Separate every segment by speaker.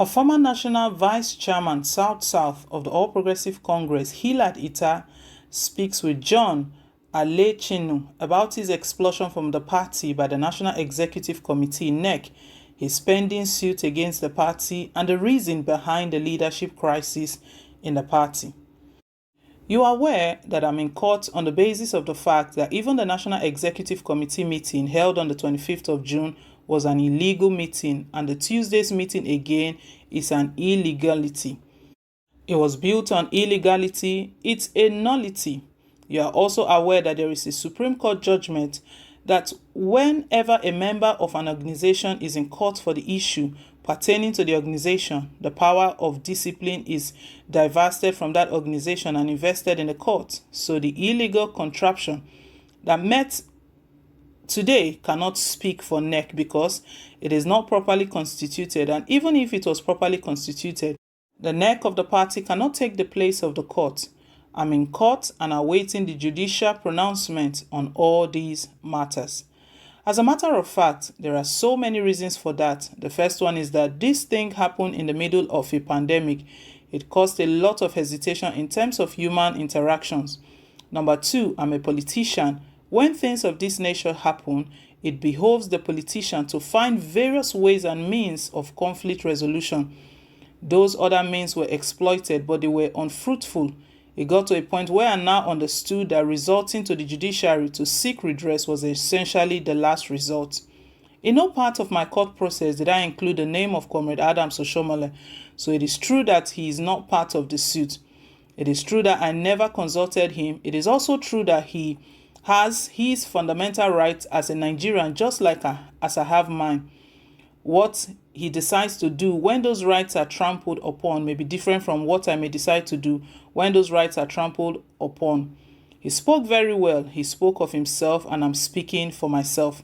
Speaker 1: A former national vice chairman South of the All Progressive Congress, Hilliard, speaks with John Alechinu about his expulsion from the party by the National Executive Committee (NEC), his pending suit against the party, and the reason behind the leadership crisis in the party. You are aware that I'm in court on the basis of the fact that even the National Executive Committee meeting held on the 25th of June was an illegal meeting, and the Tuesday's meeting again is an illegality. It was built on illegality. It's a nullity. You are also aware that there is a Supreme Court judgment that whenever a member of an organization is in court for the issue pertaining to the organization, the power of discipline is divested from that organization and invested in the court. So the illegal contraption that met today cannot speak for NEC because it is not properly constituted, and even if it was properly constituted, the NEC of the party cannot take the place of the court. I'm in court and awaiting the judicial pronouncement on all these matters. As a matter of fact, there are so many reasons for that. The first one is that this thing happened in the middle of a pandemic. It caused a lot of hesitation in terms of human interactions. Number two, I'm a politician. When things of this nature happen, it behoves the politician to find various ways and means of conflict resolution. Those other means were exploited, but they were unfruitful. It got to a point where I now understood that resorting to the judiciary to seek redress was essentially the last resort. In no part of my court process did I include the name of Comrade Adams Oshomole, so it is true that he is not part of the suit. It is true that I never consulted him. It is also true that he has his fundamental rights as a Nigerian, just like as I have mine. What he decides to do when those rights are trampled upon may be different from what I may decide to do when those rights are trampled upon. He spoke very well. He spoke of himself, and I'm speaking for myself.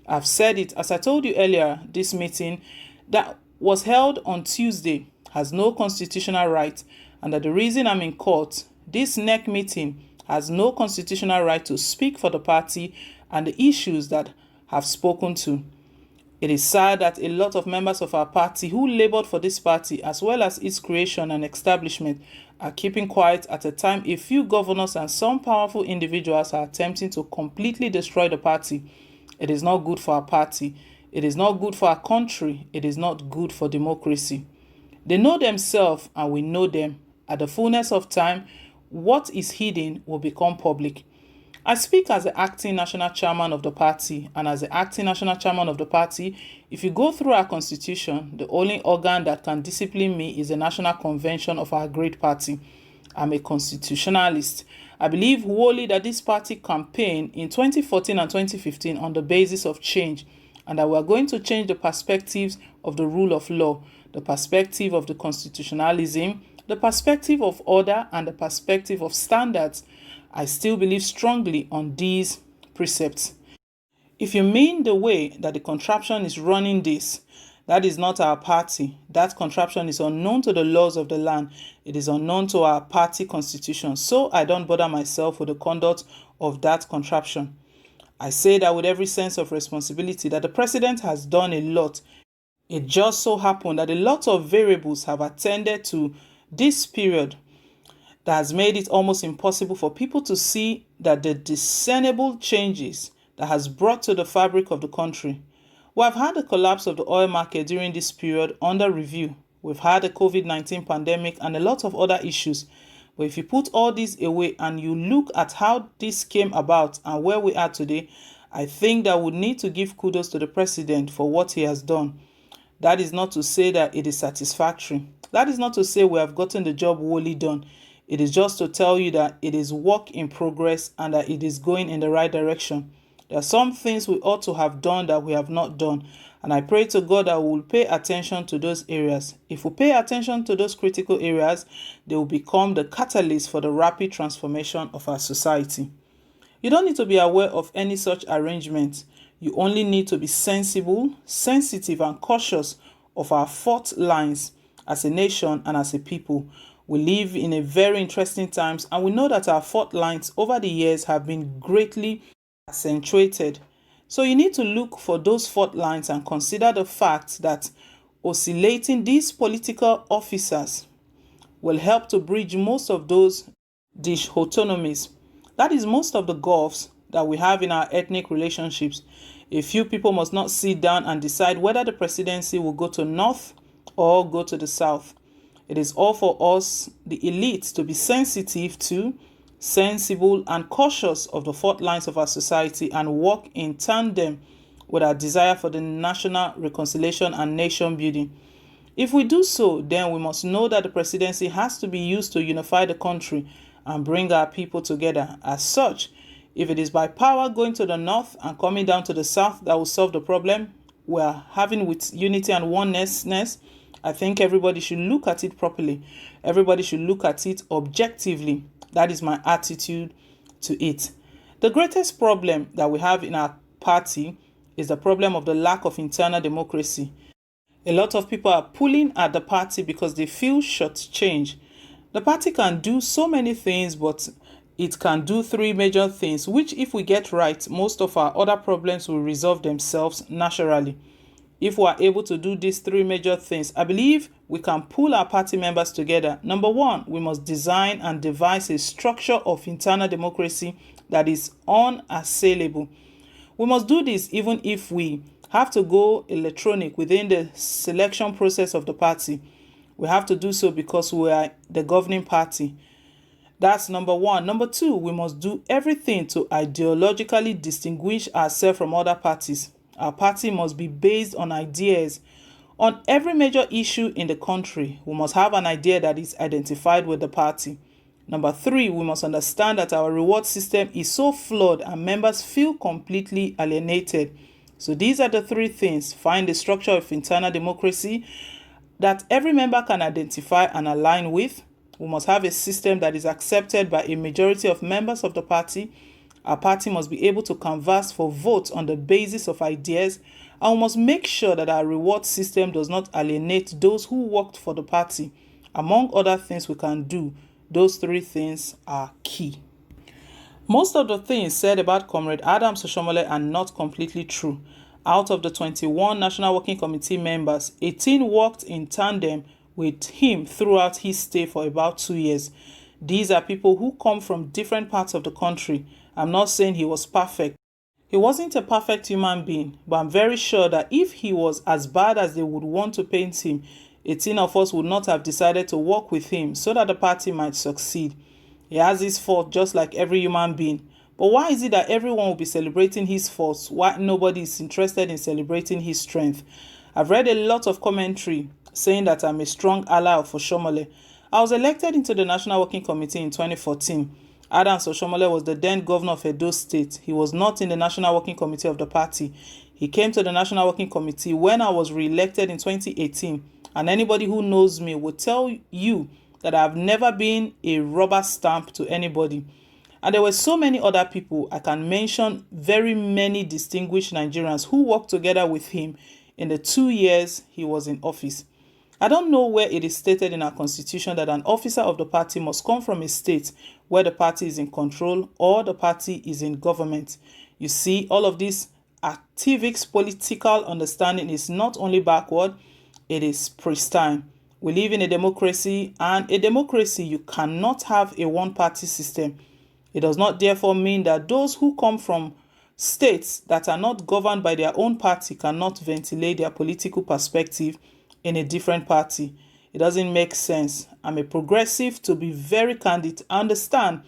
Speaker 1: I've said it, as I told you earlier, this meeting that was held on Tuesday has no constitutional right, and that the reason I'm in court, this NEC meeting has no constitutional right to speak for the party and the issues that have spoken to. It is sad that a lot of members of our party who labored for this party as well as its creation and establishment are keeping quiet at a time a few governors and some powerful individuals are attempting to completely destroy the party. It is not good for our party. It is not good for our country. It is not good for democracy. They know themselves and we know them. At the fullness of time, what is hidden will become public. I speak as the acting national chairman of the party, and as the acting national chairman of the party, if you go through our constitution, the only organ that can discipline me is the national convention of our great party. I'm a constitutionalist. I believe wholly that this party campaigned in 2014 and 2015 on the basis of change, and that we are going to change the perspectives of the rule of law, the perspective of the constitutionalism, the perspective of order, and the perspective of standards. I still believe strongly on these precepts. If you mean the way that the contraption is running this, that is not our party. That contraption is unknown to the laws of the land. It is unknown to our party constitution. So I don't bother myself with the conduct of that contraption. I say that with every sense of responsibility that the president has done a lot. It just so happened that a lot of variables have attended to this period that has made it almost impossible for people to see that the discernible changes that has brought to the fabric of the country. We have had the collapse of the oil market during this period under review. We've had the COVID-19 pandemic and a lot of other issues. But if you put all these away and you look at how this came about and where we are today, I think that we need to give kudos to the president for what he has done. That is not to say that it is satisfactory. That is not to say we have gotten the job wholly done. It is just to tell you that it is work in progress and that it is going in the right direction. There are some things we ought to have done that we have not done, and I pray to God that we will pay attention to those areas. If we pay attention to those critical areas, they will become the catalyst for the rapid transformation of our society. You don't need to be aware of any such arrangement. You only need to be sensible, sensitive, and cautious of our fault lines as a nation and as a people. We live in a very interesting times, and we know that our fault lines over the years have been greatly accentuated. So you need to look for those fault lines and consider the fact that oscillating these political officers will help to bridge most of those dichotomies. That is most of the gulfs that we have in our ethnic relationships. A few people must not sit down and decide whether the presidency will go to north or go to the south. It is all for us, the elites, to be sensitive to, sensible, and cautious of the fault lines of our society and work in tandem with our desire for the national reconciliation and nation building. If we do so, then we must know that the presidency has to be used to unify the country and bring our people together. As such, if it is by power going to the north and coming down to the south that will solve the problem we are having with unity and oneness, I think everybody should look at it properly. Everybody should look at it objectively. That is my attitude to it. The greatest problem that we have in our party is the problem of the lack of internal democracy. A lot of people are pulling at the party because they feel shortchanged. The party can do so many things, but it can do three major things, which if we get right, most of our other problems will resolve themselves naturally. If we are able to do these three major things, I believe we can pull our party members together. Number one, we must design and devise a structure of internal democracy that is unassailable. We must do this even if we have to go electronic within the selection process of the party. We have to do so because we are the governing party. That's number one. Number two, we must do everything to ideologically distinguish ourselves from other parties. Our party must be based on ideas. On every major issue in the country, we must have an idea that is identified with the party. Number three, we must understand that our reward system is so flawed and members feel completely alienated. So these are the three things. Find the structure of internal democracy that every member can identify and align with. We must have a system that is accepted by a majority of members of the party. Our party must be able to canvass for votes on the basis of ideas, and we must make sure that our reward system does not alienate those who worked for the party. Among other things we can do, those three things are key. Most of the things said about Comrade Adams Oshiomhole are not completely true. Out of the 21 National Working Committee members, 18 worked in tandem with him throughout his stay for about 2 years. These are people who come from different parts of the country. I'm not saying he was perfect. He wasn't a perfect human being, but I'm very sure that if he was as bad as they would want to paint him, 18 of us would not have decided to work with him so that the party might succeed. He has his fault just like every human being. But why is it that everyone will be celebrating his faults while nobody is interested in celebrating his strength? I've read a lot of commentary saying that I'm a strong ally of Oshiomhole. I was elected into the National Working Committee in 2014. Adams Oshiomhole was the then governor of Edo State. He was not in the National Working Committee of the party. He came to the National Working Committee when I was re-elected in 2018. And anybody who knows me will tell you that I've never been a rubber stamp to anybody. And there were so many other people. I can mention very many distinguished Nigerians who worked together with him in the 2 years he was in office. I don't know where it is stated in our constitution that an officer of the party must come from a state where the party is in control or the party is in government. You see, all of this activists political understanding is not only backward, it is pristine. We live in a democracy, and a democracy, you cannot have a one-party system. It does not therefore mean that those who come from states that are not governed by their own party cannot ventilate their political perspective in a different party. It doesn't make sense. I'm a progressive, to be very candid, understand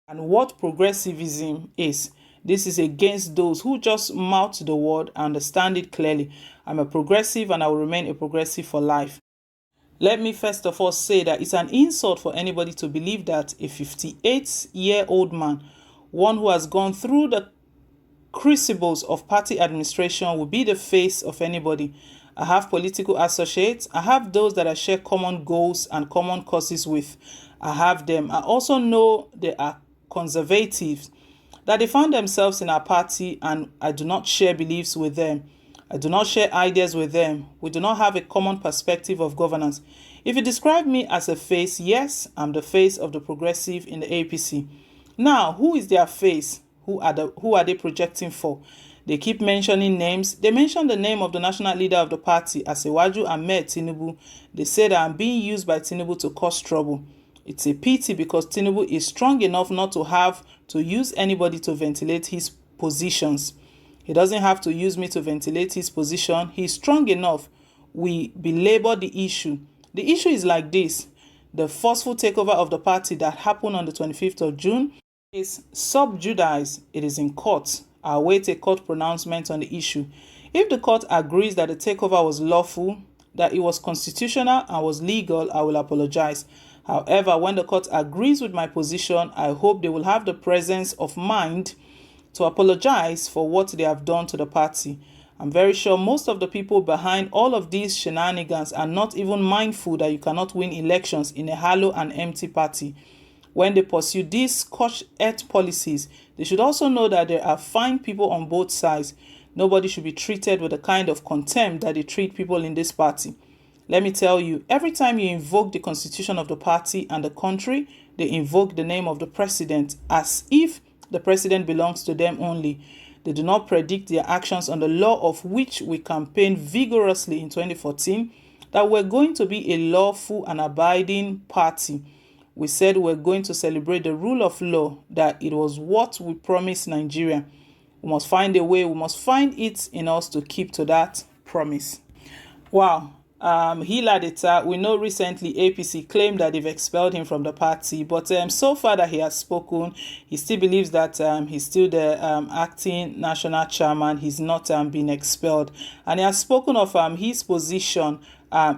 Speaker 1: and what progressivism is. This is against those who just mouth the word and understand it clearly. I'm a progressive and I will remain a progressive for life. Let me first of all say that it's an insult for anybody to believe that a 58-year-old man, one who has gone through the crucibles of party administration, will be the face of anybody. I have political associates. I have those that I share common goals and common causes with. I have them. I also know they are conservatives, that they found themselves in our party, and I do not share beliefs with them. I do not share ideas with them. We do not have a common perspective of governance. If you describe me as a face, yes, I'm the face of the progressive in the APC. Now, who is their face? Who are they projecting for? They keep mentioning names. They mention the name of the national leader of the party, Asiwaju Ahmed Tinubu. They say that I'm being used by Tinubu to cause trouble. It's a pity because Tinubu is strong enough not to have to use anybody to ventilate his positions. He doesn't have to use me to ventilate his position. He's strong enough. We belabor the issue. The issue is like this. The forceful takeover of the party that happened on the 25th of June is sub judice. It is in court. I await a court pronouncement on the issue. If the court agrees that the takeover was lawful, that it was constitutional and was legal, I will apologize. However, when the court agrees with my position, I hope they will have the presence of mind to apologize for what they have done to the party. I'm very sure most of the people behind all of these shenanigans are not even mindful that you cannot win elections in a hollow and empty party. When they pursue these scorched-earth policies, they should also know that there are fine people on both sides. Nobody should be treated with the kind of contempt that they treat people in this party. Let me tell you, every time you invoke the constitution of the party and the country, they invoke the name of the president as if the president belongs to them only. They do not predict their actions on the law of which we campaigned vigorously in 2014, that we're going to be a lawful and abiding party. We said we're going to celebrate the rule of law, that it was what we promised Nigeria. We must find a way, we must find it in us to keep to that promise. Wow. Hilliard, we know recently APC claimed that they've expelled him from the party, but so far that he has spoken, he still believes that he's still the acting national chairman. He's not been expelled, and he has spoken of his position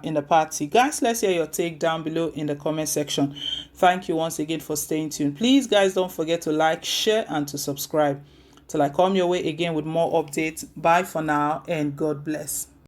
Speaker 1: in the party. Guys, let's hear your take down below in the comment section. Thank you once again for staying tuned. Please, guys, don't forget to like, share, and to subscribe. Till I come your way again with more updates. Bye for now, and God bless.